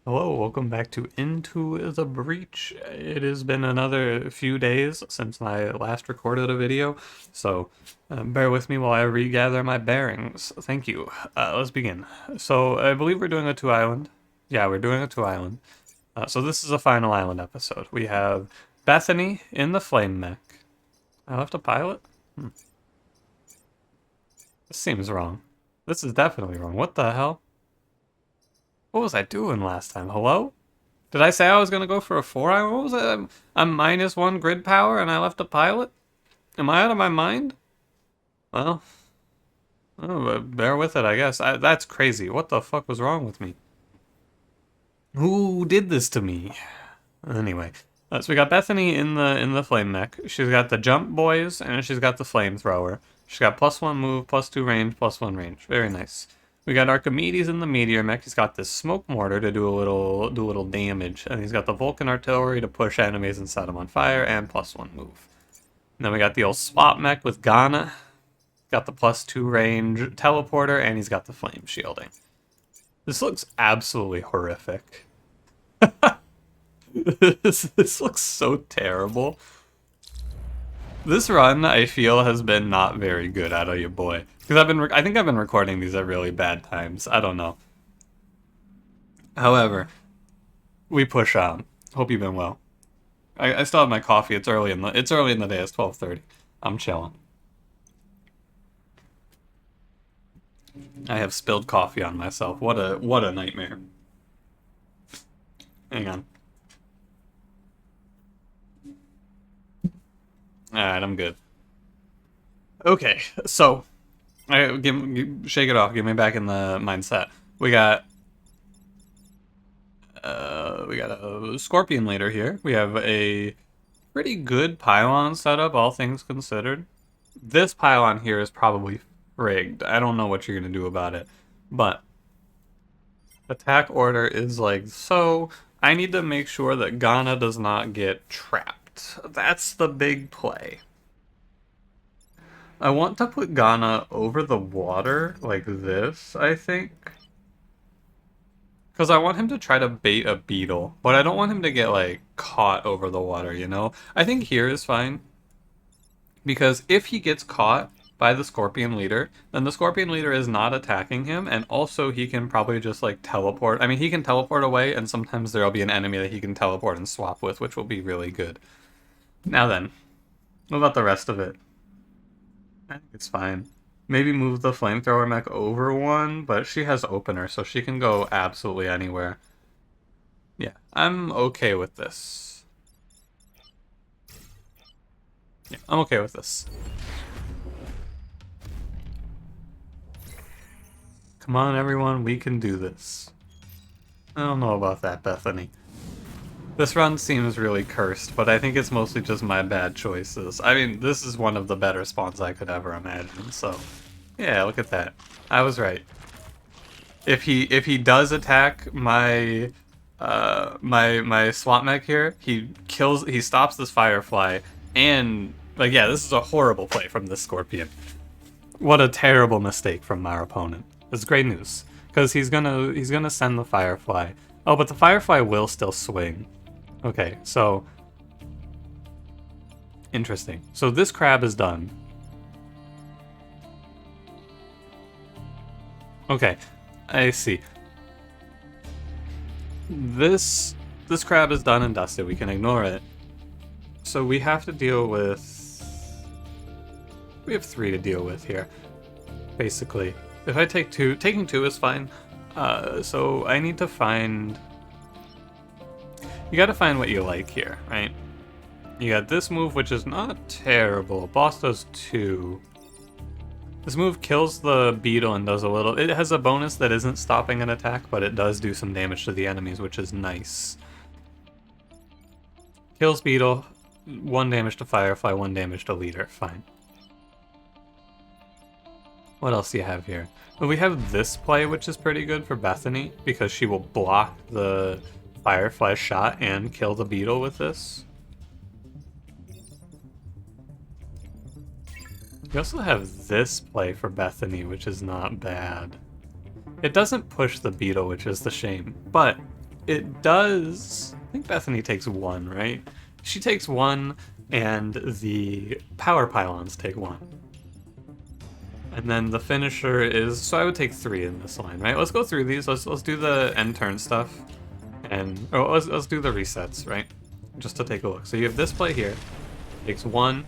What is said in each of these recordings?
Hello, welcome back to Into the Breach. It has been another few days since I last recorded a video, so bear with me while I regather my bearings. Thank you. Let's begin. So, I believe we're doing a two-island. Yeah, we're doing a two-island. So this is a final island episode. We have Bethany in the flame mech. I left a pilot? This seems wrong. This is definitely wrong. What the hell? What was I doing last time? Hello? Did I say I was gonna go for a 4-hour? What was it? I'm -1 grid power and I left a pilot? Am I out of my mind? Well, bear with it, I guess. That's crazy. What the fuck was wrong with me? Who did this to me? Anyway, so we got Bethany in the flame mech. She's got the jump boys and she's got the flamethrower. She's got +1 move, +2 range, +1 range. Very nice. We got Archimedes in the meteor mech. He's got this smoke mortar to do a little damage, and he's got the Vulcan artillery to push enemies and set them on fire, and +1 move. And then we got the old swap mech with Ghana. Got the +2 range teleporter, and he's got the flame shielding. This looks absolutely horrific. this looks so terrible. This run, I feel, has been not very good out of your boy. Because I think I've been recording these at really bad times. I don't know. However, we push on. Hope you've been well. I still have my coffee. It's early in the day. It's 12:30. I'm chilling. I have spilled coffee on myself. What a nightmare. Hang on. All right, I'm good. Okay, so shake it off. Get me back in the mindset. We got a Scorpion leader here. We have a pretty good pylon setup, all things considered. This pylon here is probably rigged. I don't know what you're gonna do about it, but attack order is like so. I need to make sure that Ghana does not get trapped. That's the big play. I want to put Ghana over the water like this, I think. Because I want him to try to bait a beetle, but I don't want him to get, like, caught over the water, you know? I think here is fine. Because if he gets caught by the Scorpion Leader, then the Scorpion Leader is not attacking him, and also he can probably just, like, teleport. I mean, he can teleport away, and sometimes there'll be an enemy that he can teleport and swap with, which will be really good. Now then, what about the rest of it? I think it's fine. Maybe move the flamethrower mech over one, but she has opener, so she can go absolutely anywhere. Yeah, I'm okay with this. Yeah, I'm okay with this. Come on, everyone, we can do this. I don't know about that, Bethany. This run seems really cursed, but I think it's mostly just my bad choices. I mean, this is one of the better spawns I could ever imagine, so... Yeah, look at that. I was right. If he does attack my my swamp mech here, he stops this firefly, and like yeah, this is a horrible play from this scorpion. What a terrible mistake from our opponent. It's great news because he's gonna send the firefly. Oh, but the firefly will still swing. Okay, so interesting. So this crab is done. Okay, I see. This crab is done and dusted. We can ignore it. So we have to deal with... We have 3 to deal with here, basically. If I take 2, taking 2 is fine. So I need to find... You gotta find what you like here, right? You got this move, which is not terrible. Boss does 2. This move kills the beetle and does a little... It has a bonus that isn't stopping an attack, but it does do some damage to the enemies, which is nice. Kills beetle, 1 damage to firefly, 1 damage to leader. Fine. What else do you have here? Well, we have this play, which is pretty good for Bethany, because she will block the firefly shot and kill the beetle with this. We also have this play for Bethany, which is not bad. It doesn't push the beetle, which is the shame, but it does... I think Bethany takes 1, right? She takes 1, and the power pylons take 1. And then the finisher is... So I would take 3 in this line, right? Let's go through these. Let's do the end turn stuff. And... Oh, let's do the resets, right? Just to take a look. So you have this play here. Takes 1.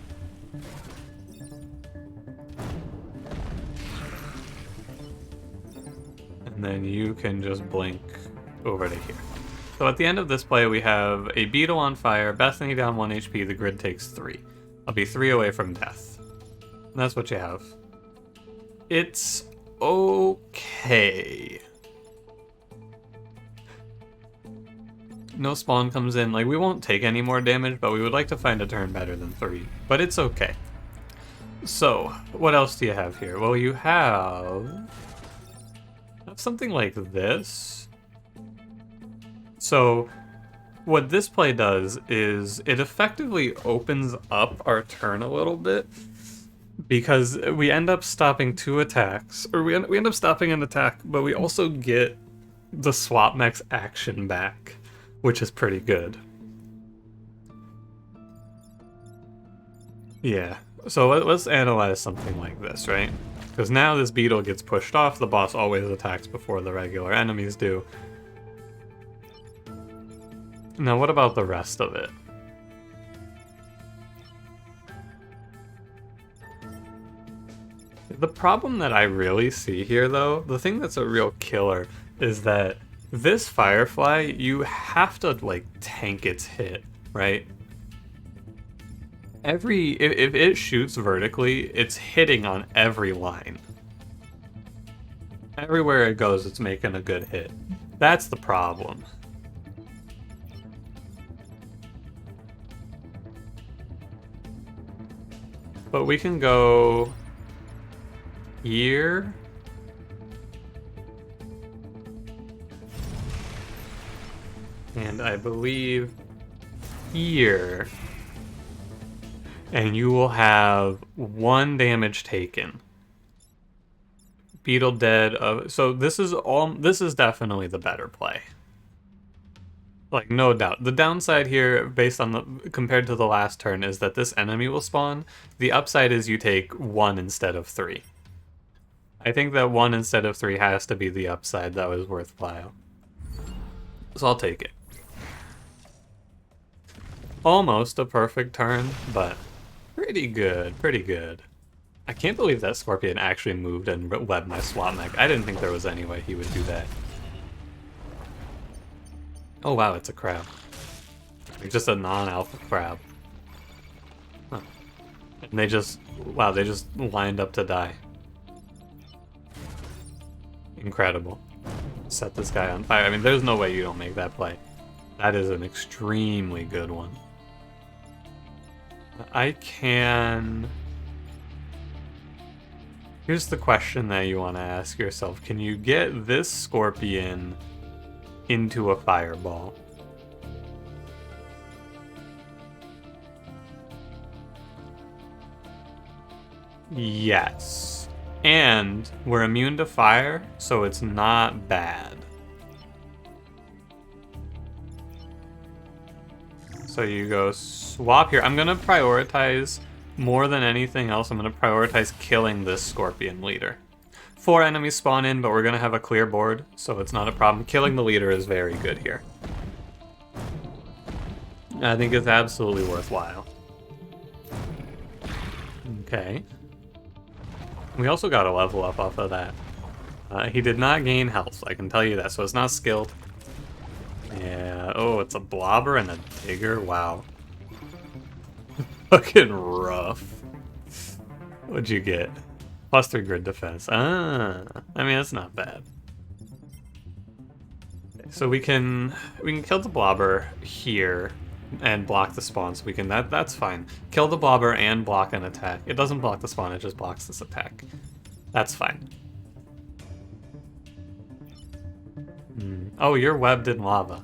And then you can just blink over to here. So at the end of this play, we have a Beetle on fire, Bethany down 1 HP, the grid takes 3. I'll be 3 away from death. And that's what you have. It's okay. No spawn comes in. Like, we won't take any more damage, but we would like to find a turn better than 3. But it's okay. So, what else do you have here? Well, you have something like this. So, what this play does is it effectively opens up our turn a little bit, because we end up stopping 2 attacks, or we end up stopping an attack, but we also get the swap mech's action back, which is pretty good. Yeah, so let's analyze something like this, right? Because now this beetle gets pushed off, the boss always attacks before the regular enemies do. Now what about the rest of it? The problem that I really see here, though, the thing that's a real killer, is that this Firefly, you have to, like, tank its hit, right? If it shoots vertically, it's hitting on every line. Everywhere it goes, it's making a good hit. That's the problem. But we can go here. And I believe here. And you will have 1 damage taken. Beetle dead. So this is definitely the better play. Like, no doubt. The downside here, based on compared to the last turn, is that this enemy will spawn. The upside is you take 1 instead of 3. I think that 1 instead of 3 has to be the upside that was worthwhile. So I'll take it. Almost a perfect turn, but pretty good, pretty good. I can't believe that Scorpion actually moved and webbed my swap mech. I didn't think there was any way he would do that. Oh wow, it's a crab. Like, just a non-alpha crab. Huh. And they just, wow, they just lined up to die. Incredible. Set this guy on fire. I mean, there's no way you don't make that play. That is an extremely good one. I can... Here's the question that you want to ask yourself. Can you get this Scorpion into a fireball? Yes. And we're immune to fire, so it's not bad. So you go swap here. I'm going to prioritize, more than anything else, I'm going to prioritize killing this Scorpion leader. 4 enemies spawn in, but we're going to have a clear board, so it's not a problem. Killing the leader is very good here. I think it's absolutely worthwhile. Okay. We also got a level up off of that. He did not gain health, I can tell you that, so it's not skilled. Yeah, oh, it's a blobber and a digger, wow. Fucking rough. What'd you get? +3 grid defense. Ah, I mean, that's not bad. So we can kill the blobber here and block the spawn, so we can, that's fine. Kill the blobber and block an attack. It doesn't block the spawn, it just blocks this attack. That's fine. Oh, you're webbed in lava.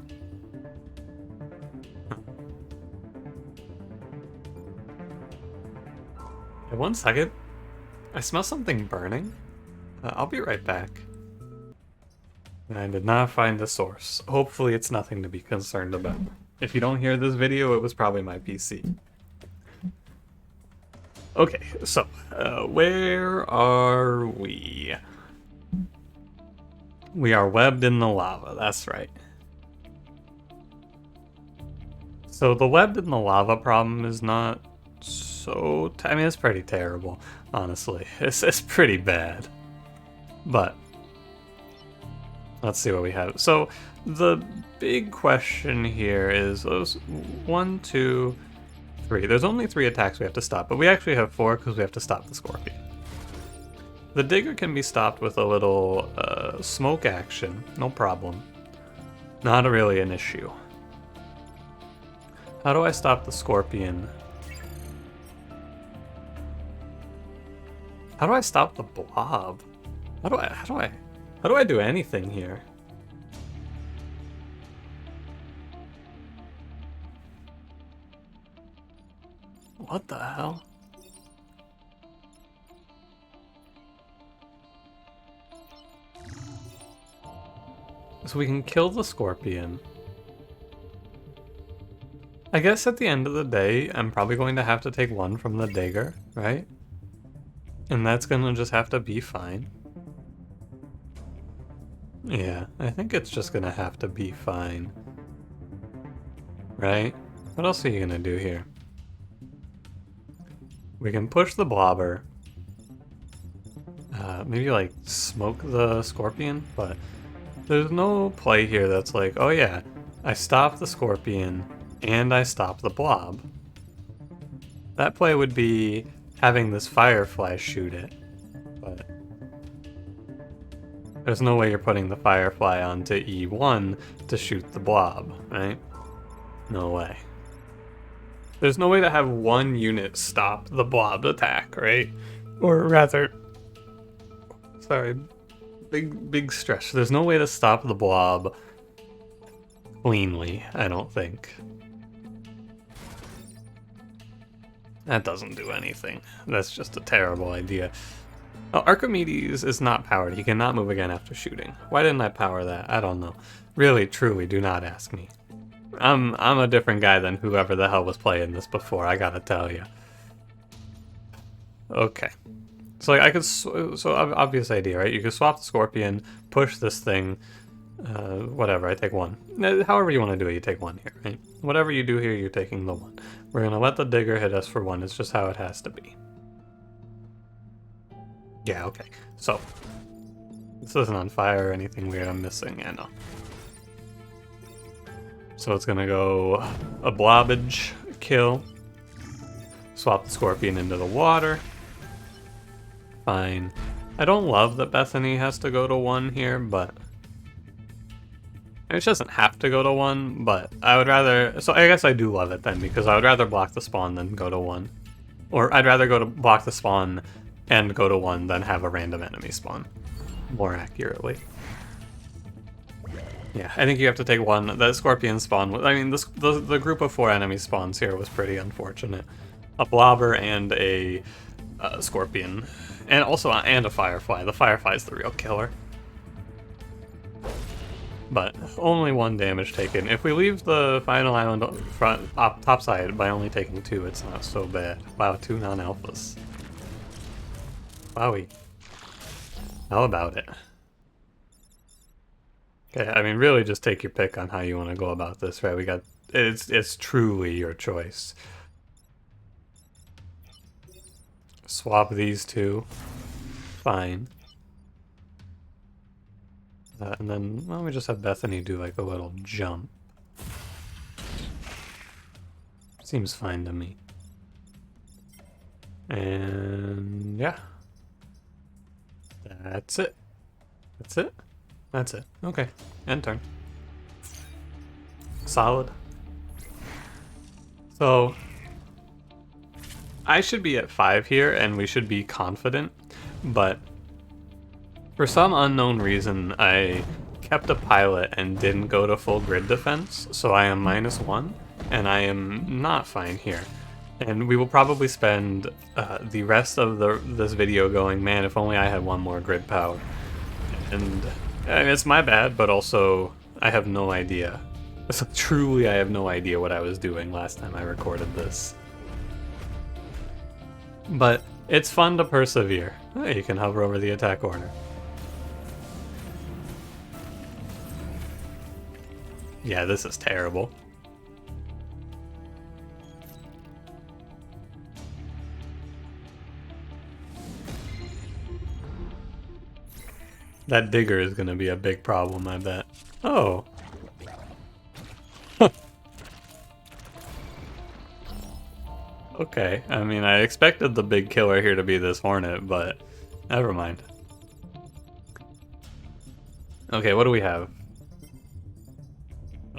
Hey, 1 second. I smell something burning. I'll be right back. I did not find the source. Hopefully it's nothing to be concerned about. If you don't hear this video, it was probably my PC. Okay, so, where are we? We are webbed in the lava, that's right. So the webbed in the lava problem is not so... I mean, it's pretty terrible, honestly. It's pretty bad. But let's see what we have. So the big question here is those 1, 2, 3. There's only 3 attacks we have to stop, but we actually have 4 because we have to stop the scorpion. The digger can be stopped with a little smoke action, no problem. Not really an issue. How do I stop the scorpion? How do I stop the blob? How do I do anything here? What the hell? So we can kill the scorpion. I guess at the end of the day, I'm probably going to have to take 1 from the digger, right? And that's gonna just have to be fine. Yeah, I think it's just gonna have to be fine. Right? What else are you gonna do here? We can push the blobber. Maybe like smoke the scorpion, but there's no play here that's like, oh yeah, I stop the scorpion and I stop the blob. That play would be having this firefly shoot it, but there's no way you're putting the firefly onto E1 to shoot the blob, right? No way. There's no way to have 1 unit stop the blob attack, right? Or rather, sorry, big stretch. There's no way to stop the blob cleanly, I don't think. That doesn't do anything. That's just a terrible idea. Oh, Archimedes is not powered. He cannot move again after shooting. Why didn't I power that? I don't know. Really, truly, do not ask me. I'm a different guy than whoever the hell was playing this before, I gotta tell you. Okay. So like I could, so obvious idea, right? You could swap the scorpion, push this thing, whatever, I take 1. However you want to do it, you take 1 here, right? Whatever you do here, you're taking the 1. We're gonna let the digger hit us for 1, it's just how it has to be. Yeah, okay. So, this isn't on fire or anything weird I'm missing, yeah, no. So it's gonna go a blobbage kill. Swap the scorpion into the water. Fine. I don't love that Bethany has to go to 1 here, but... It doesn't have to go to 1, but I would rather... So I guess I do love it then, because I would rather block the spawn than go to 1. Or I'd rather go to block the spawn and go to 1 than have a random enemy spawn. More accurately. Yeah, I think you have to take 1. The scorpion spawn... I mean, the group of 4 enemy spawns here was pretty unfortunate. A blobber and a scorpion. And also and a firefly. The firefly's the real killer. But only 1 damage taken. If we leave the final island top side by only taking 2, it's not so bad. Wow, 2 non-alphas. Wowie. How about it? Okay, I mean, really just take your pick on how you want to go about this, right? We got... It's truly your choice. Swap these 2. Fine. And then, why don't we just have Bethany do like a little jump? Seems fine to me. And yeah. That's it. That's it? That's it. Okay. End turn. Solid. So, I should be at 5 here, and we should be confident, but for some unknown reason, I kept a pilot and didn't go to full grid defense, so I am -1, and I am not fine here. And we will probably spend the rest of this video going, man, if only I had 1 more grid power. And I mean, it's my bad, but also I have no idea. So truly, I have no idea what I was doing last time I recorded this. But it's fun to persevere. Oh, you can hover over the attack corner. Yeah, this is terrible. That digger is going to be a big problem, I bet. Oh. Okay, I mean, I expected the big killer here to be this hornet, but never mind. Okay, what do we have?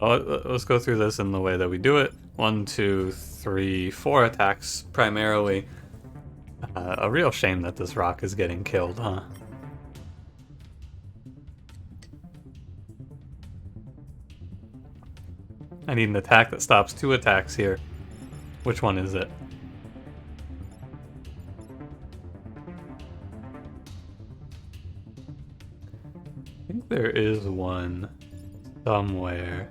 Oh, let's go through this in the way that we do it. 1, 2, 3, 4 attacks primarily. A real shame that this rock is getting killed, huh? I need an attack that stops 2 attacks here. Which one is it? I think there is one somewhere.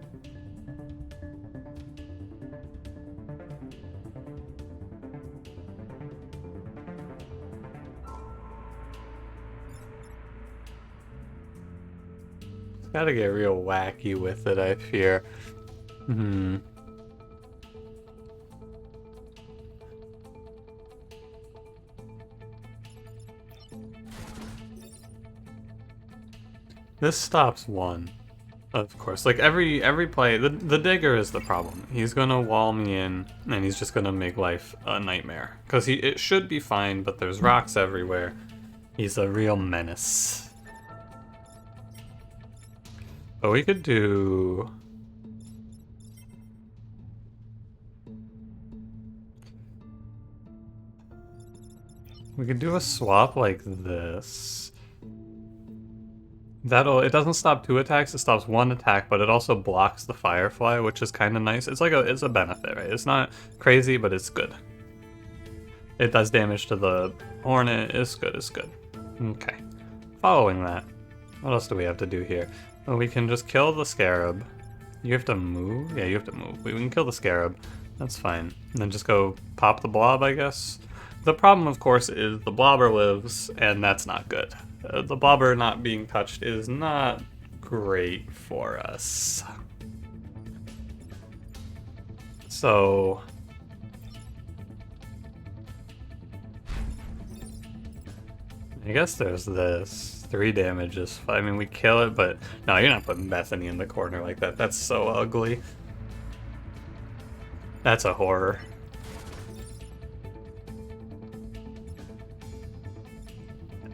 It's gotta get real wacky with it, I fear. This stops 1. Of course, like every play, the digger is the problem. He's gonna wall me in, and he's just gonna make life a nightmare. Because it should be fine, but there's rocks everywhere. He's a real menace. But we could do... We could do a swap like this. It doesn't stop 2 attacks, it stops 1 attack, but it also blocks the Firefly, which is kind of nice. It's like it's a benefit, right? It's not crazy, but it's good. It does damage to the Hornet, it's good, it's good. Okay. Following that, what else do we have to do here? Well, we can just kill the Scarab. You have to move? Yeah, you have to move. We can kill the Scarab, that's fine. And then just go pop the Blob, I guess. The problem, of course, is the Blobber lives, and that's not good. The Blobber not being touched is not great for us. So... I guess there's this. 3 damage is... I mean, we kill it, but... No, you're not putting Bethany in the corner like that. That's so ugly. That's a horror.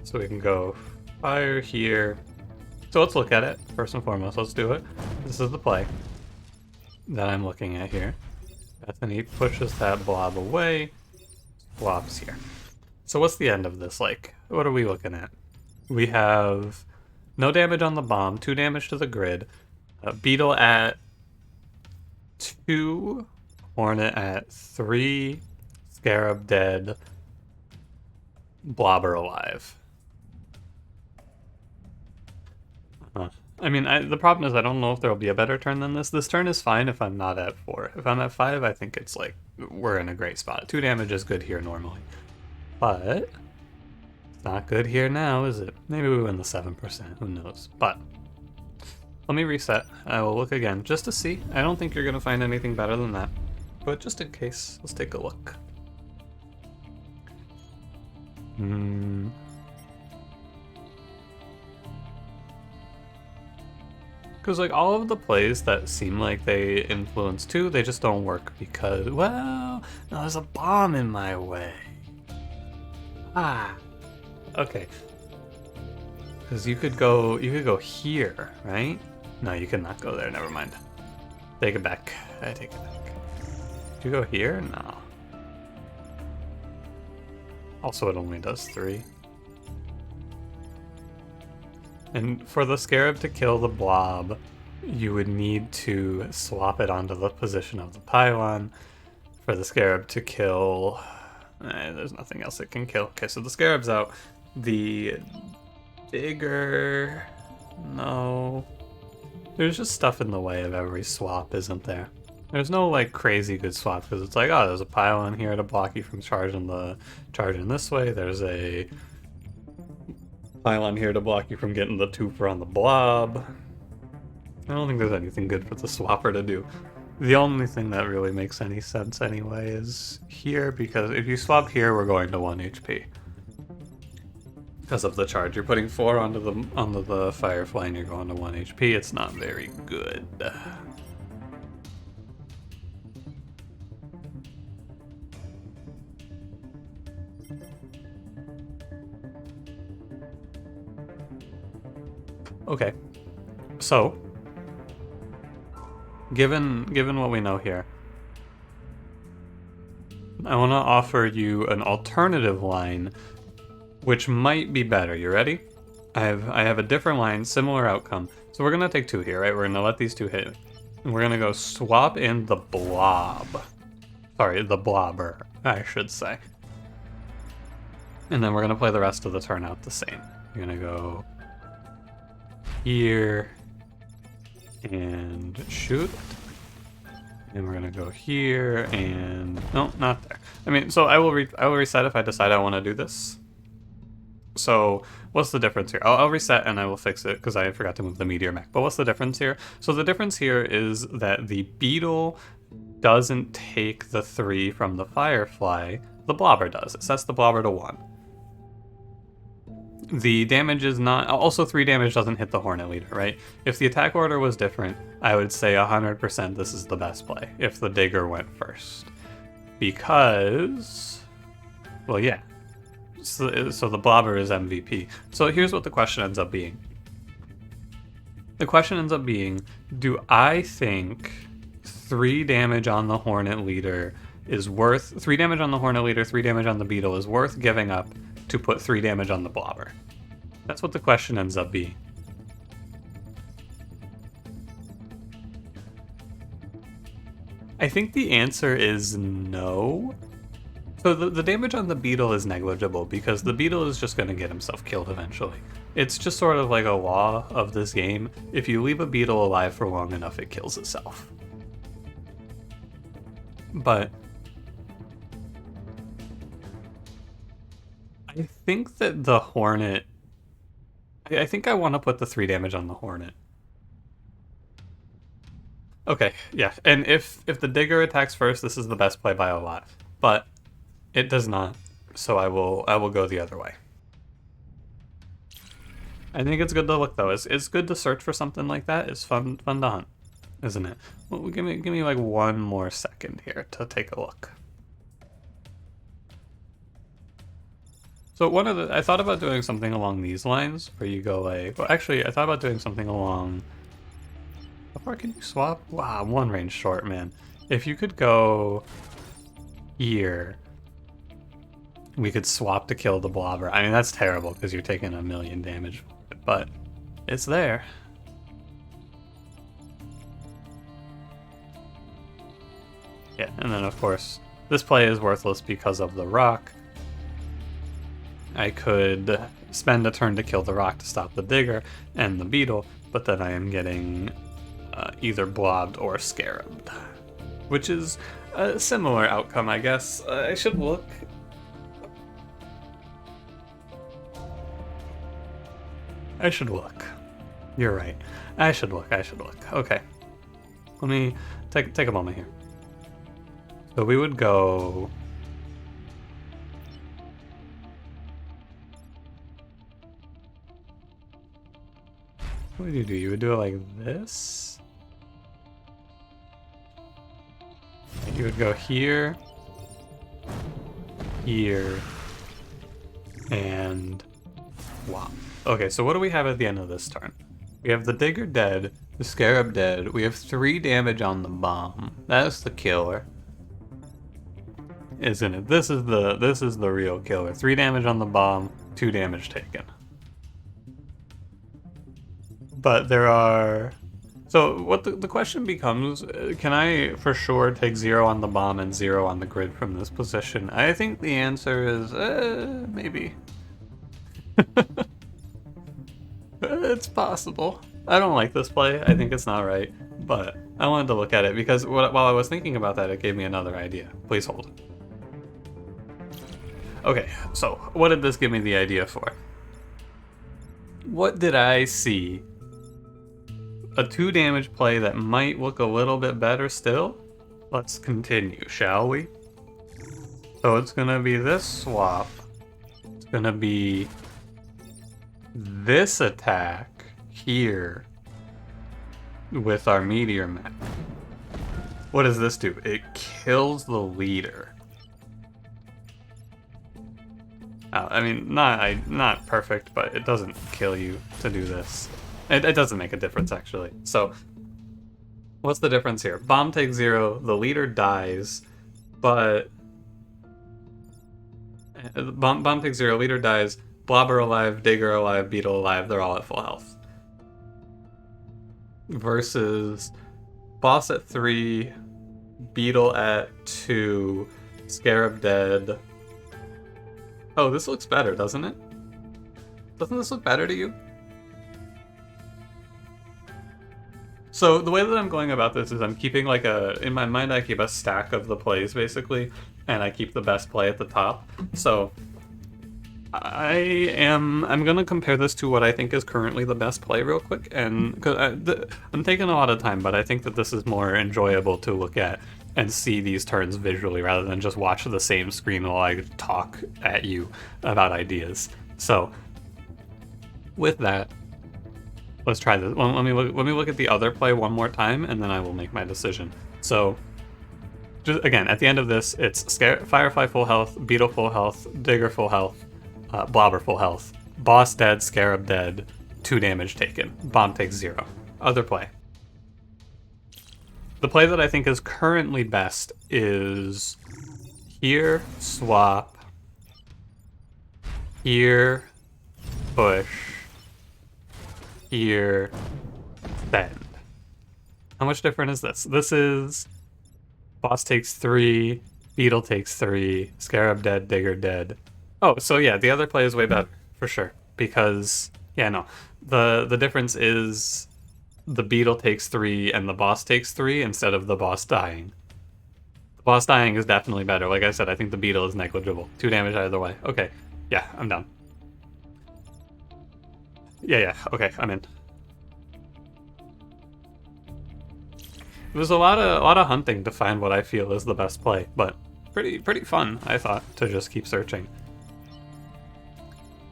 So we can go fire here. So let's look at it, first and foremost. Let's do it. This is the play that I'm looking at here. Bethany pushes that blob away, blobs here. So what's the end of this like? What are we looking at? We have no damage on the bomb, 2 damage to the grid, Beetle at 2, Hornet at 3, Scarab dead, Blobber alive. I mean, the problem is I don't know if there will be a better turn than this. This turn is fine if I'm not at 4. If I'm at 5, I think it's like, we're in a great spot. 2 damage is good here normally. But, it's not good here now, is it? Maybe we win the 7%, who knows. But, let me reset. I will look again, just to see. I don't think you're going to find anything better than that. But just in case, let's take a look. Because, like, all of the plays that seem like they influence 2, they just don't work because, well, no, there's a bomb in my way. Ah. Okay. Because you could go here, right? No, you could not go there, never mind. Take it back. I take it back. Did you go here? No. Also, it only does 3. And for the Scarab to kill the blob, you would need to swap it onto the position of the pylon. For the Scarab to kill... there's nothing else it can kill. Okay, so the Scarab's out. The Digger... No. There's just stuff in the way of every swap, isn't there? There's no like crazy good swap because it's like, oh, there's a pylon here to block you from charging this way. There's a pylon here to block you from getting the twofer on the blob. I don't think there's anything good for the swapper to do. The only thing that really makes any sense anyway is here, because if you swap here, we're going to 1 HP. Because of the charge. You're putting 4 onto the Firefly and you're going to 1 HP. It's not very good. Okay. So, given what we know here, I want to offer you an alternative line which might be better. You ready? I have a different line, similar outcome. So we're gonna take 2 here, right? We're gonna let these 2 hit. And we're gonna go swap in the blob. Sorry, the blobber, I should say. And then we're gonna play the rest of the turn out the same. You're gonna go here and shoot. And we're gonna go here and no, not there. I mean, so I will reset if I decide I want to do this. So what's the difference here? I'll reset and I will fix it because I forgot to move the meteor mech. But what's the difference here? So the difference here is that the beetle doesn't take the 3 from the Firefly. The blobber does. It sets the blobber to 1. The damage is not... Also, 3 damage doesn't hit the Hornet Leader, right? If the attack order was different, I would say 100% this is the best play, if the Digger went first. Because... Well, yeah. So the blobber is MVP. So here's what the question ends up being. The question ends up being, do I think 3 damage on the Hornet Leader is worth... 3 damage on the Hornet Leader, 3 damage on the Beetle is worth giving up to put 3 damage on the blobber? That's what the question ends up being. I think the answer is no. So the damage on the Beetle is negligible because the Beetle is just going to get himself killed eventually. It's just sort of like a law of this game. If you leave a Beetle alive for long enough, it kills itself. But I think that the Hornet... I think I want to put the 3 damage on the Hornet. Okay, yeah. And if the Digger attacks first, this is the best play by a lot. But it does not, so I will go the other way. I think it's good to look though. It's good to search for something like that. It's fun to hunt, isn't it? Well, give me like 1 more second here to take a look. So I thought about doing something along these lines where you go like, well actually I thought about doing something along, how far can you swap? Wow, 1 range short, man. If you could go here, we could swap to kill the blobber. I mean, that's terrible because you're taking 1,000,000 damage, but it's there. Yeah, and then of course, this play is worthless because of the rock. I could spend a turn to kill the rock to stop the Digger and the Beetle, but then I am getting either blobbed or scarabed, which is a similar outcome, I guess. I should look. I should look. You're right. I should look. Okay. Let me take a moment here. So we would go... What would you do? You would do it like this? You would go here, here, and wow. Okay, so what do we have at the end of this turn? We have the Digger dead, the Scarab dead, we have 3 damage on the bomb. That's the killer. Isn't it? This is the real killer. 3 damage on the bomb, 2 damage taken. But there are... So what the question becomes, can I for sure take 0 on the bomb and 0 on the grid from this position? I think the answer is maybe. It's possible. I don't like this play. I think it's not right. But I wanted to look at it because while I was thinking about that, it gave me another idea. Please hold. Okay, so what did this give me the idea for? What did I see? A 2 damage play that might look a little bit better still? Let's continue, shall we? So it's gonna be this swap. It's gonna be this attack here with our meteor mech. What does this do? It kills the leader. I mean, not perfect, but it doesn't kill you to do this. It doesn't make a difference, actually. So, what's the difference here? Bomb takes 0, the leader dies, but... Bomb takes 0, leader dies, Blobber alive, Digger alive, Beetle alive, they're all at full health. Versus boss at 3, Beetle at 2, Scarab dead. Oh, this looks better, doesn't it? Doesn't this look better to you? So the way that I'm going about this is I'm keeping like in my mind I keep a stack of the plays basically, and I keep the best play at the top. So I'm gonna compare this to what I think is currently the best play real quick, and cause I'm taking a lot of time, but I think that this is more enjoyable to look at and see these turns visually rather than just watch the same screen while I talk at you about ideas. So with that, let's try this. Well, let me look at the other play one more time, and then I will make my decision. So, just again, at the end of this, it's Firefly full health, Beetle full health, Digger full health, Blobber full health, Boss dead, Scarab dead, 2 damage taken, Bomb takes 0. Other play. The play that I think is currently best is here, swap, here, push, here, send. How much different is this? This is boss takes 3, Beetle takes 3, Scarab dead, Digger dead. Oh, so yeah, the other play is way better, for sure. Because, yeah, no. The difference is the Beetle takes 3 and the boss takes 3 instead of the boss dying. The boss dying is definitely better. Like I said, I think the Beetle is negligible. 2 damage either way. Okay, yeah, I'm done. Yeah, okay, I'm in. It was a lot of hunting to find what I feel is the best play, but pretty fun, I thought, to just keep searching.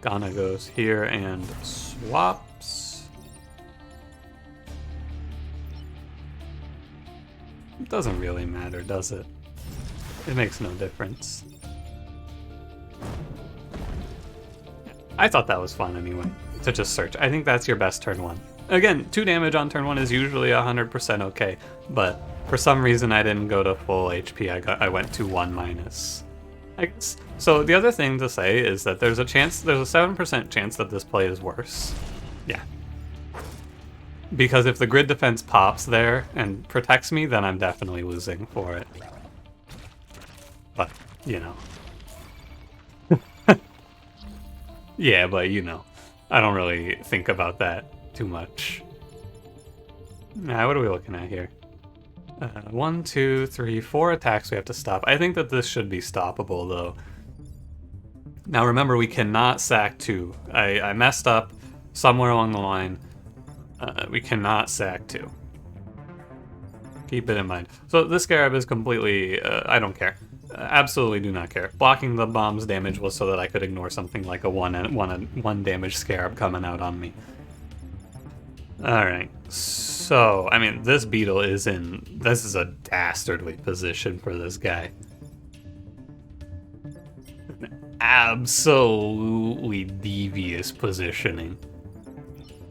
Ghana goes here and swaps. It doesn't really matter, does it? It makes no difference. I thought that was fun anyway, to just search. I think that's your best turn 1. Again, 2 damage on turn 1 is usually 100% okay, but for some reason I didn't go to full HP. I went to 1-. I guess. So the other thing to say is that there's a 7% chance that this play is worse. Yeah. Because if the grid defense pops there and protects me, then I'm definitely losing for it. But, you know. Yeah, but you know. I don't really think about that too much. Nah, what are we looking at here? 1, 2, 3, 4 attacks we have to stop. I think that this should be stoppable, though. Now remember, we cannot sack 2. I messed up somewhere along the line. We cannot sack 2. Keep it in mind. So this Scarab is completely... I don't care. Absolutely do not care. Blocking the bomb's damage was so that I could ignore something like a 1 damage Scarab coming out on me. Alright, so, I mean, this Beetle is in... This is a dastardly position for this guy. Absolutely devious positioning.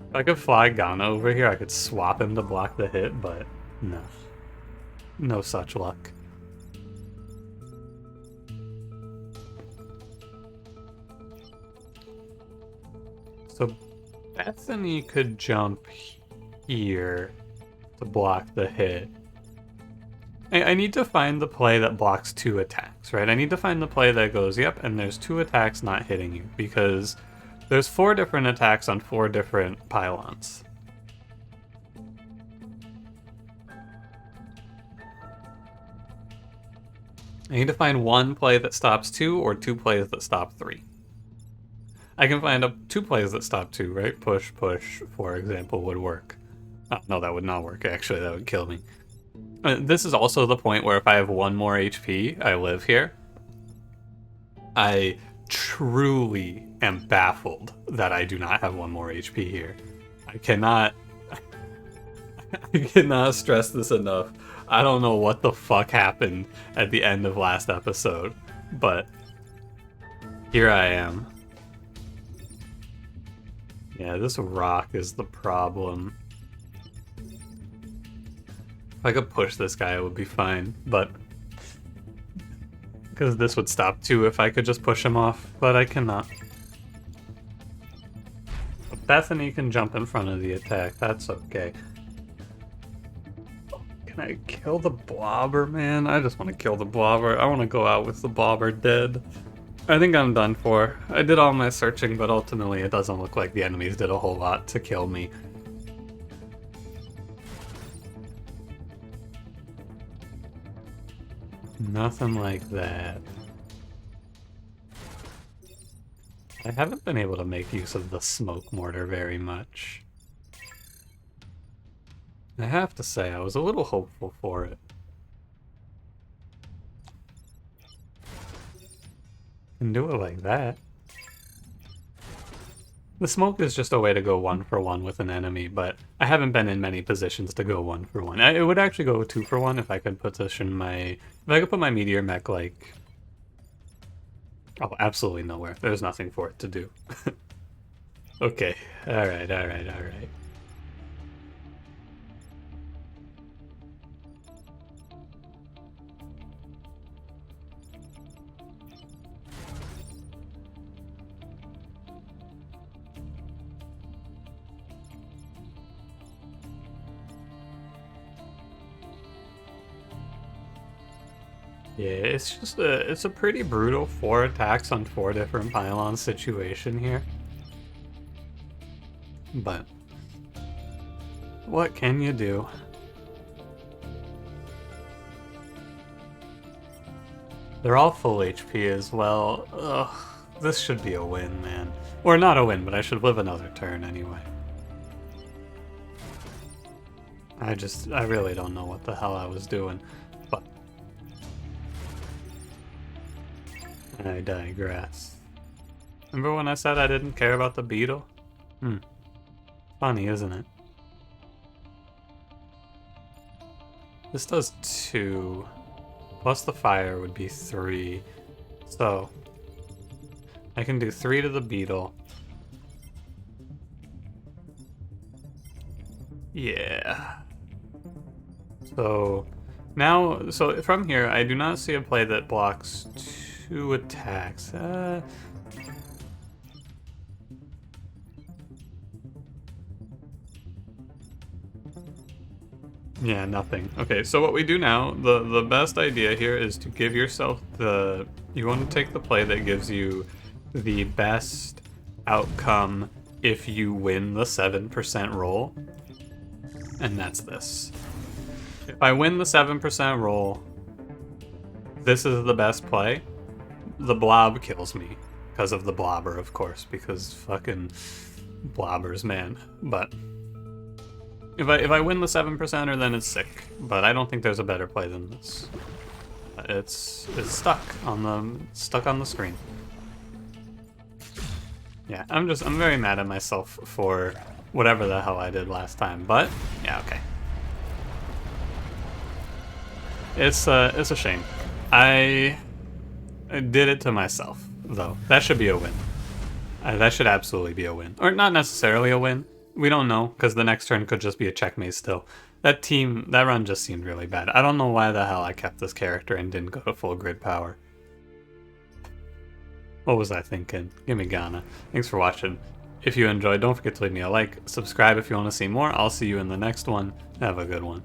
If I could fly Ghana over here, I could swap him to block the hit, but no. No such luck. So Bethany could jump here to block the hit. I need to find the play that blocks 2 attacks, right? I need to find the play that goes, yep, and there's 2 attacks not hitting you, because There's 4 different attacks on 4 different pylons. I need to find 1 play that stops 2 or 2 plays that stop 3. I can find 2 plays that stop 2, right? Push, push, for example, would work. Oh, no, that would not work, actually. That would kill me. This is also the point where if I have 1 more HP, I live here. I truly am baffled that I do not have 1 more HP here. I cannot stress this enough. I don't know what the fuck happened at the end of last episode, but here I am. Yeah, this rock is the problem. If I could push this guy, it would be fine, but because this would stop too if I could just push him off, but I cannot. Bethany can jump in front of the attack, that's okay. Can I kill the blobber, man? I just want to kill the blobber. I want to go out with the blobber dead. I think I'm done for. I did all my searching, but ultimately it doesn't look like the enemies did a whole lot to kill me. Nothing like that. I haven't been able to make use of the smoke mortar very much. I have to say, I was a little hopeful for it. Can do it like that. The smoke is just a way to go 1-for-1 with an enemy, but I haven't been in many positions to go 1-for-1. It would actually go 2-for-1 if I could position my... If I could put my meteor mech, like... Oh, absolutely nowhere. There's nothing for it to do. Okay. Alright, alright, alright. Yeah, it's just it's a pretty brutal 4 attacks on 4 different pylons situation here. But what can you do? They're all full HP as well. Ugh, this should be a win, man. Or not a win, but I should live another turn anyway. I really don't know what the hell I was doing. But I digress. Remember when I said I didn't care about the beetle? Funny, isn't it? This does 2. Plus the fire would be 3. So I can do 3 to the beetle. Yeah. So now, so from here, I do not see a play that blocks 2 attacks. Yeah, nothing. Okay, so what we do now, the best idea here is to give yourself the... You want to take the play that gives you the best outcome if you win the 7% roll. And that's this. If I win the 7% roll, this is the best play. The blob kills me. Because of the blobber, of course, because fucking blobbers, man. But if I win the 7%er, then it's sick. But I don't think there's a better play than this. It's stuck on the screen. Yeah, I'm very mad at myself for whatever the hell I did last time, but yeah, okay. It's a shame. I did it to myself, though. That should be a win. That should absolutely be a win. Or not necessarily a win. We don't know, because the next turn could just be a checkmate still. That run just seemed really bad. I don't know why the hell I kept this character and didn't go to full grid power. What was I thinking? Gimme Ghana. Thanks for watching. If you enjoyed, don't forget to leave me a like. Subscribe if you want to see more. I'll see you in the next one. Have a good one.